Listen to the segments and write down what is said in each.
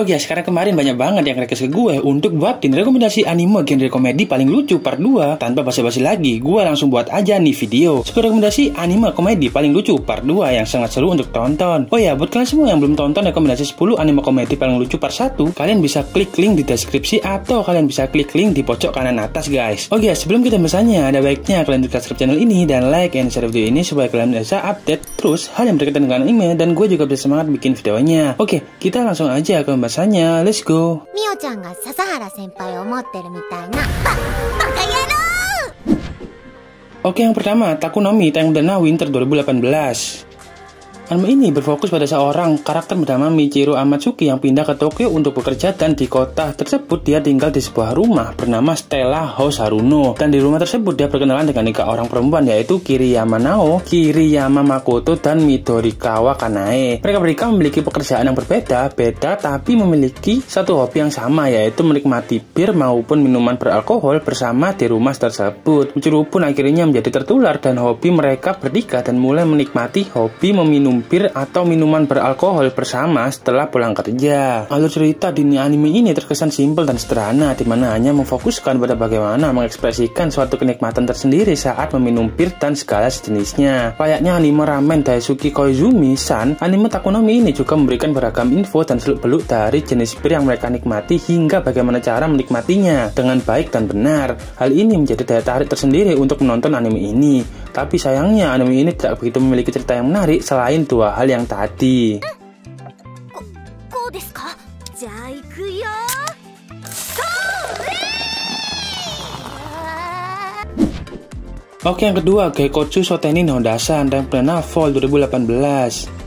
Oke, sekarang kemarin banyak banget yang request ke gue untuk buatin rekomendasi anime genre komedi paling lucu part 2. Tanpa basa-basi lagi, gue langsung buat aja nih video rekomendasi anime komedi paling lucu part 2 yang sangat seru untuk tonton. Oh ya, buat kalian semua yang belum tonton rekomendasi 10 anime komedi paling lucu part 1, kalian bisa klik link di deskripsi atau kalian bisa klik link di pojok kanan atas guys. Oke, sebelum kita misalnya, ada baiknya kalian subscribe channel ini dan like and share video ini supaya kalian bisa update terus hal yang berkaitan dengan anime dan gue juga bisa semangat bikin videonya. Oke, kita langsung aja ke pembahasannya. Let's go. Mio-chan ga Sasahara senpai o omotteru mitai na. Baka yaro! Oke, yang pertama, Takunomi Tank Dana Winter 2018. Anime ini berfokus pada seorang karakter bernama Michiru Amatsuki yang pindah ke Tokyo untuk bekerja, dan di kota tersebut dia tinggal di sebuah rumah bernama Stella House Haruno. Dan di rumah tersebut dia berkenalan dengan 3 orang perempuan, yaitu Kiriyama Nao, Kiriyama Makoto, dan Midorikawa Kanae. Mereka bertiga memiliki pekerjaan yang berbeda tapi memiliki satu hobi yang sama, yaitu menikmati bir maupun minuman beralkohol bersama di rumah tersebut. Michiru pun akhirnya menjadi tertular dan hobi mereka bertiga dan mulai menikmati hobi meminum bir atau minuman beralkohol bersama setelah pulang kerja. Alur cerita di anime ini terkesan simpel dan sederhana, di mana hanya memfokuskan pada bagaimana mengekspresikan suatu kenikmatan tersendiri saat meminum bir dan segala sejenisnya. Layaknya anime ramen Daisuke Koizumi-san, anime Takunomi ini juga memberikan beragam info dan seluk-beluk dari jenis bir yang mereka nikmati hingga bagaimana cara menikmatinya dengan baik dan benar. Hal ini menjadi daya tarik tersendiri untuk menonton anime ini. Tapi sayangnya anime ini tidak begitu memiliki cerita yang menarik selain 2 hal yang tadi. Oke, yang kedua, Gekkotsu Shoutenin Hondasan dan Banana Fall 2018.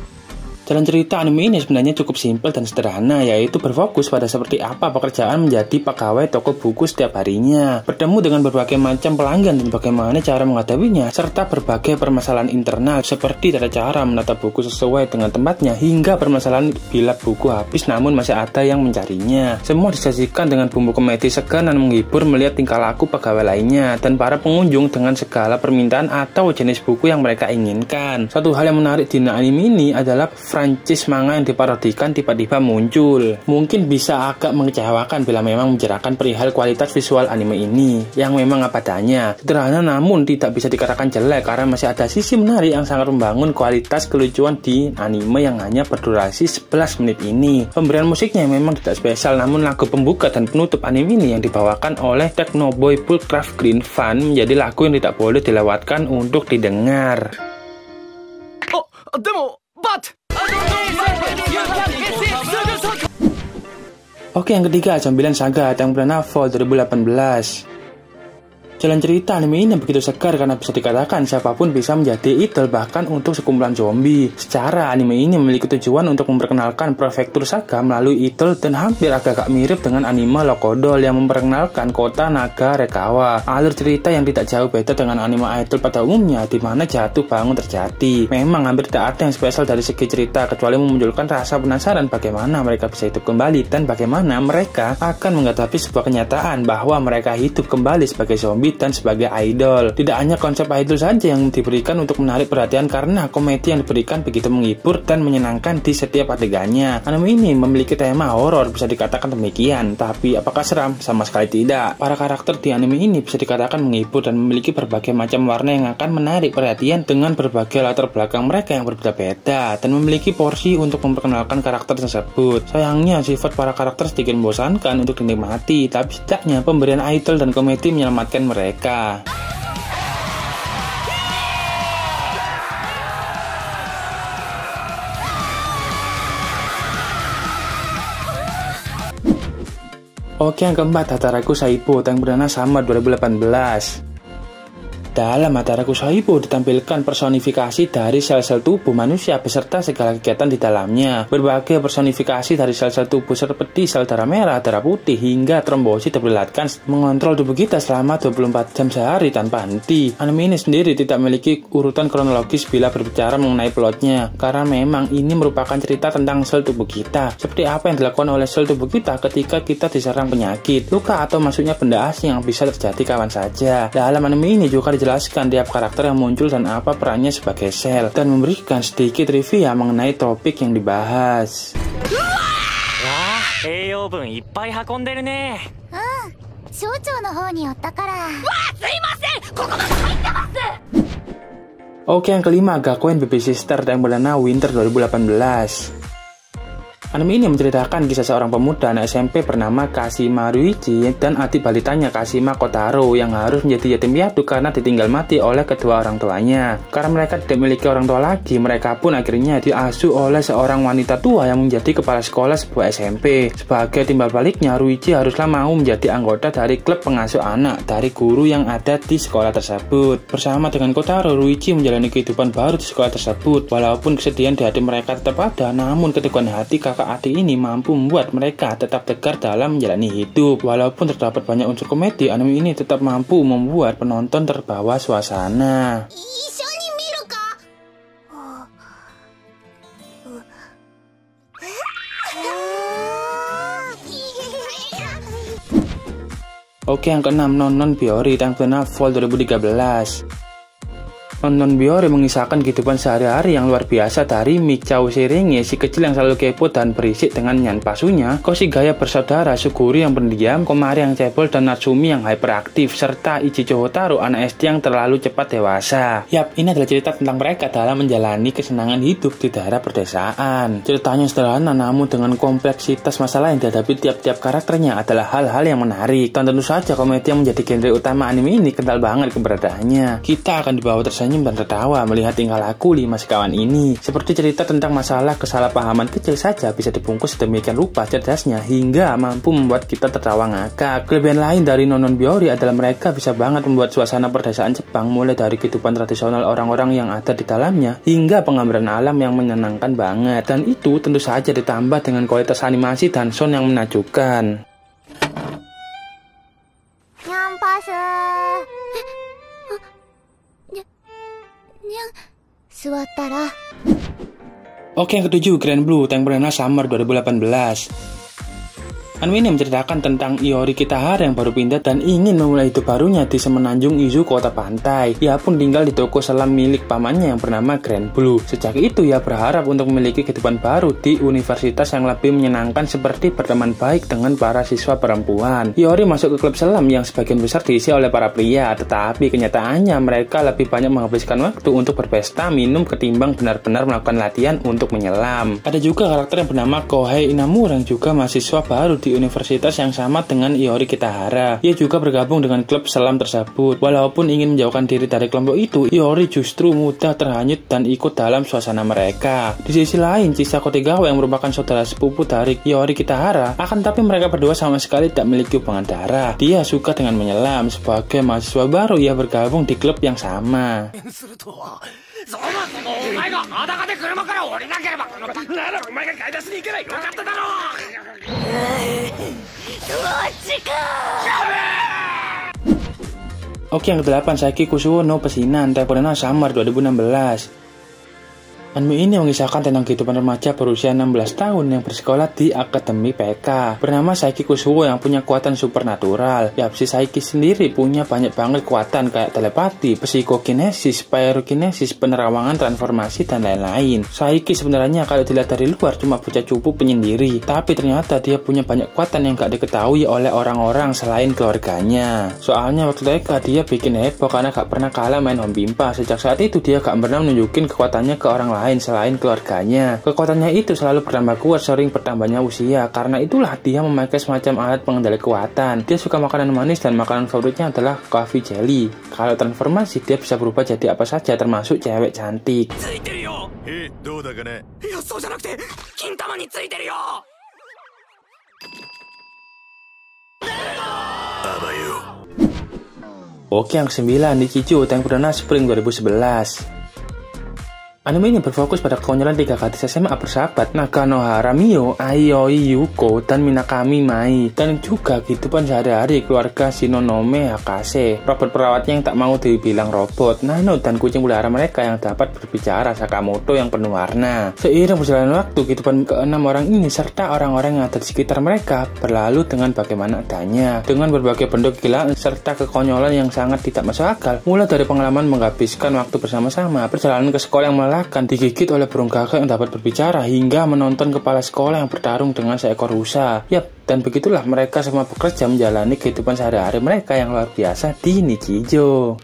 Jalan cerita anime ini sebenarnya cukup simpel dan sederhana, yaitu berfokus pada seperti apa pekerjaan menjadi pegawai toko buku setiap harinya, bertemu dengan berbagai macam pelanggan dan bagaimana cara menghadapinya, serta berbagai permasalahan internal seperti tata cara menata buku sesuai dengan tempatnya, hingga permasalahan bila buku habis namun masih ada yang mencarinya. Semua disajikan dengan bumbu komedi segar dan menghibur melihat tingkah laku pegawai lainnya dan para pengunjung dengan segala permintaan atau jenis buku yang mereka inginkan. Satu hal yang menarik di anime ini adalah franchise manga yang diparodikan tiba-tiba muncul. Mungkin bisa agak mengecewakan bila memang menjerahkan perihal kualitas visual anime ini yang memang apa adanya, sederhana namun tidak bisa dikatakan jelek karena masih ada sisi menarik yang sangat membangun kualitas kelucuan di anime yang hanya berdurasi 11 menit ini. Pemberian musiknya memang tidak spesial, namun lagu pembuka dan penutup anime ini yang dibawakan oleh Technoboy Bullcraft Green Fan menjadi lagu yang tidak boleh dilewatkan untuk didengar. Oke, yang ketiga, Jambilan Saga Tank Banana Fall 2018. Jalan cerita anime ini begitu segar karena bisa dikatakan siapapun bisa menjadi idol bahkan untuk sekumpulan zombie. Secara anime ini memiliki tujuan untuk memperkenalkan prefektur Saga melalui idol dan hampir agak-agak mirip dengan anime Lokodol yang memperkenalkan kota Naga Rekawa. Alur cerita yang tidak jauh beda dengan anime idol pada umumnya, di mana jatuh bangun terjadi. Memang hampir tidak ada yang spesial dari segi cerita kecuali memunculkan rasa penasaran bagaimana mereka bisa hidup kembali dan bagaimana mereka akan menghadapi sebuah kenyataan bahwa mereka hidup kembali sebagai zombie dan sebagai idol. Tidak hanya konsep idol saja yang diberikan untuk menarik perhatian karena komedi yang diberikan begitu menghibur dan menyenangkan di setiap adegannya. Anime ini memiliki tema horor, bisa dikatakan demikian, tapi apakah seram? Sama sekali tidak. Para karakter di anime ini bisa dikatakan menghibur dan memiliki berbagai macam warna yang akan menarik perhatian dengan berbagai latar belakang mereka yang berbeda-beda dan memiliki porsi untuk memperkenalkan karakter tersebut. Sayangnya sifat para karakter sedikit membosankan untuk dinikmati, tapi setidaknya pemberian idol dan komedi menyelamatkan mereka. Oke, yang keempat, Hataraku Saibo Tank Banana Summer 2018. Dalam Hataraku Saibo ditampilkan personifikasi dari sel-sel tubuh manusia beserta segala kegiatan di dalamnya. Berbagai personifikasi dari sel-sel tubuh seperti sel darah merah, darah putih, hingga trombosit diperlihatkan mengontrol tubuh kita selama 24 jam sehari tanpa henti. Anime ini sendiri tidak memiliki urutan kronologis bila berbicara mengenai plotnya, karena memang ini merupakan cerita tentang sel tubuh kita. Seperti apa yang dilakukan oleh sel tubuh kita ketika kita diserang penyakit, luka, atau masuknya benda asing yang bisa terjadi kapan saja. Dalam anime ini juga menjelaskan tiap karakter yang muncul dan apa perannya sebagai sel, dan memberikan sedikit trivia mengenai topik yang dibahas. 栄養分いっぱい運んでるね。省庁の方に寄ったから。Oke, yang kelima, Gakuen Baby Sister Tank Berdana Winter 2018. Anime ini menceritakan kisah seorang pemuda anak SMP bernama Kashima Ryuichi dan adik balitanya Kashima Kotaro yang harus menjadi yatim piatu karena ditinggal mati oleh kedua orang tuanya. Karena mereka tidak memiliki orang tua lagi, mereka pun akhirnya diasuh oleh seorang wanita tua yang menjadi kepala sekolah sebuah SMP. Sebagai timbal baliknya, Ryuichi haruslah mau menjadi anggota dari klub pengasuh anak dari guru yang ada di sekolah tersebut. Bersama dengan Kotaro, Ryuichi menjalani kehidupan baru di sekolah tersebut. Walaupun kesedihan di hati mereka tetap ada, namun keteguhan hati kakak adik ini mampu membuat mereka tetap tegar dalam menjalani hidup. Walaupun terdapat banyak unsur komedi, anime ini tetap mampu membuat penonton terbawa suasana. Oke, yang keenam, Non Biyori Tank Berdana Fall 2013. Non Biyori mengisahkan kehidupan sehari-hari yang luar biasa dari Michao Seringe, si kecil yang selalu kepo dan berisik dengan nyan pasunya, Koshigaya bersaudara, Suguri yang pendiam, Komari yang cebol, dan Natsumi yang hyperaktif, serta Ichijo Hotaru, anak SD yang terlalu cepat dewasa. Yap, ini adalah cerita tentang mereka dalam menjalani kesenangan hidup di daerah perdesaan. Ceritanya sederhana, namun dengan kompleksitas masalah yang dihadapi tiap-tiap karakternya adalah hal-hal yang menarik. Dan tentu saja komedi yang menjadi genre utama anime ini kental banget keberadaannya. Kita akan dibawa tersenyum dan tertawa melihat tingkah laku 5 sekawan ini. Seperti cerita tentang masalah kesalahpahaman kecil saja bisa dibungkus sedemikian rupa cerdasnya hingga mampu membuat kita tertawa ngakak. Kelebihan lain dari Non Biyori adalah mereka bisa banget membuat suasana perdesaan Jepang, mulai dari kehidupan tradisional orang-orang yang ada di dalamnya hingga penggambaran alam yang menyenangkan banget. Dan itu tentu saja ditambah dengan kualitas animasi dan sound yang menakjubkan. Oke, yang ketujuh, Grand Blue Tank Berdana Summer 2018. Anime ini menceritakan tentang Iori Kitahara yang baru pindah dan ingin memulai hidup barunya di semenanjung Izu, kota pantai. Ia pun tinggal di toko selam milik pamannya yang bernama Grand Blue. Sejak itu ia berharap untuk memiliki kehidupan baru di universitas yang lebih menyenangkan seperti berteman baik dengan para siswa perempuan. Iori masuk ke klub selam yang sebagian besar diisi oleh para pria, tetapi kenyataannya mereka lebih banyak menghabiskan waktu untuk berpesta minum ketimbang benar-benar melakukan latihan untuk menyelam. Ada juga karakter yang bernama Kohei Inamura yang juga mahasiswa baru di universitas yang sama dengan Iori Kitahara. Ia juga bergabung dengan klub selam tersebut. Walaupun ingin menjauhkan diri dari kelompok itu, Iori justru mudah terhanyut dan ikut dalam suasana mereka. Di sisi lain, Chisako Tegawa yang merupakan saudara sepupu dari Iori Kitahara, akan tapi mereka berdua sama sekali tidak memiliki hubungan darah. Dia suka dengan menyelam. Sebagai mahasiswa baru, ia bergabung di klub yang sama. Oke, yang ke-8, Saiki Kusuo no Pesinan Tank Berdana Summer 2016. Anime ini mengisahkan tentang kehidupan remaja berusia 16 tahun yang bersekolah di Akademi PK bernama Saiki Kusuo yang punya kekuatan supernatural. Si Saiki sendiri punya banyak banget kekuatan kayak telepati, psikokinesis, pyrokinesis, penerawangan, transformasi, dan lain-lain. Saiki sebenarnya kalau dilihat dari luar cuma bocah cupu penyendiri, tapi ternyata dia punya banyak kekuatan yang gak diketahui oleh orang-orang selain keluarganya. Soalnya waktu TK dia bikin heboh karena gak pernah kalah main home pimpa. Sejak saat itu dia gak pernah menunjukin kekuatannya ke orang lain selain keluarganya. Kekuatannya itu selalu bertambah kuat sering bertambahnya usia. Karena itulah dia memakai semacam alat pengendali kekuatan. Dia suka makanan manis dan makanan favoritnya adalah coffee jelly. Kalau transformasi dia bisa berubah jadi apa saja termasuk cewek cantik. Oke, yang ke-9, Nichijou Tank Berdana Spring 2011. Anime ini berfokus pada kekonyolan 3 gadis SMA bersahabat, Nakanohara Mio, Aoi Yuko, dan Minakami Mai, dan juga kehidupan sehari-hari keluarga Shinonome Hakase, robot perawatnya yang tak mau dibilang robot, Nano, dan kucing pelihara mereka yang dapat berbicara, Sakamoto yang penuh warna. Seiring berjalannya waktu, kehidupan ke-6 orang ini serta orang-orang yang ada di sekitar mereka berlalu dengan bagaimana adanya, dengan berbagai bentuk kegilaan serta kekonyolan yang sangat tidak masuk akal, mulai dari pengalaman menghabiskan waktu bersama-sama, perjalanan ke sekolah yang terkalahkan, digigit oleh burung gagak yang dapat berbicara, hingga menonton kepala sekolah yang bertarung dengan seekor rusa. Yap, dan begitulah mereka semua bekerja menjalani kehidupan sehari-hari mereka yang luar biasa di Nichijou.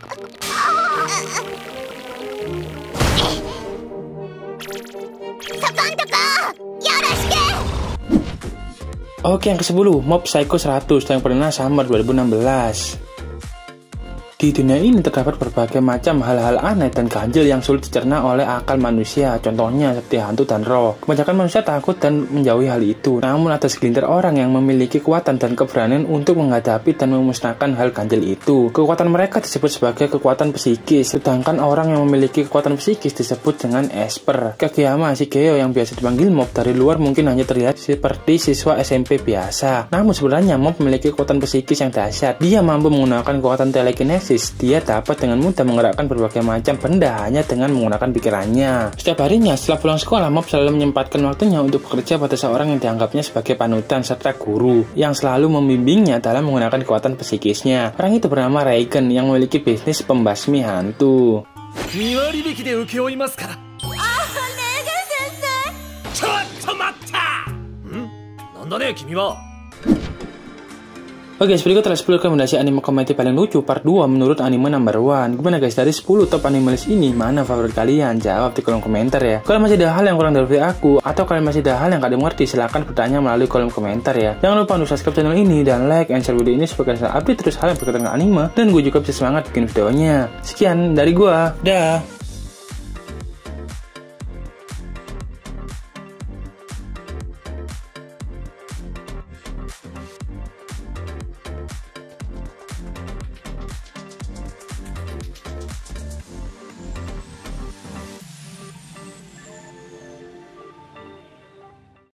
Oke, yang ke-10, Mob Psycho 100 yang pernah Summer 2016. Di dunia ini terdapat berbagai macam hal-hal aneh dan ganjil yang sulit dicerna oleh akal manusia. Contohnya seperti hantu dan roh. Kebanyakan manusia takut dan menjauhi hal itu. Namun ada segelintir orang yang memiliki kekuatan dan keberanian untuk menghadapi dan memusnahkan hal ganjil itu. Kekuatan mereka disebut sebagai kekuatan psikis, sedangkan orang yang memiliki kekuatan psikis disebut dengan Esper. Kageyama Shigeo yang biasa dipanggil Mob dari luar mungkin hanya terlihat seperti siswa SMP biasa. Namun sebenarnya Mob memiliki kekuatan psikis yang dahsyat. Dia mampu menggunakan kekuatan telekinesis. Dia dapat dengan mudah menggerakkan berbagai macam benda hanya dengan menggunakan pikirannya. Setiap harinya setelah pulang sekolah, Mob selalu menyempatkan waktunya untuk bekerja pada seorang yang dianggapnya sebagai panutan serta guru yang selalu membimbingnya dalam menggunakan kekuatan psikisnya. Orang itu bernama Reigen yang memiliki bisnis pembasmi hantu. Oke, berikut adalah 10 rekomendasi anime komedi paling lucu part 2 menurut anime number 1. Gimana guys, dari 10 top anime list ini, mana favorit kalian? Jawab di kolom komentar ya. Kalau masih ada hal yang kurang dari video aku, atau kalian masih ada hal yang kalian mengerti, silahkan bertanya melalui kolom komentar ya. Jangan lupa untuk subscribe channel ini, dan like and share video ini supaya kalian update terus hal yang berkaitan dengan anime, dan gue juga bisa semangat bikin videonya. Sekian dari gue, dah.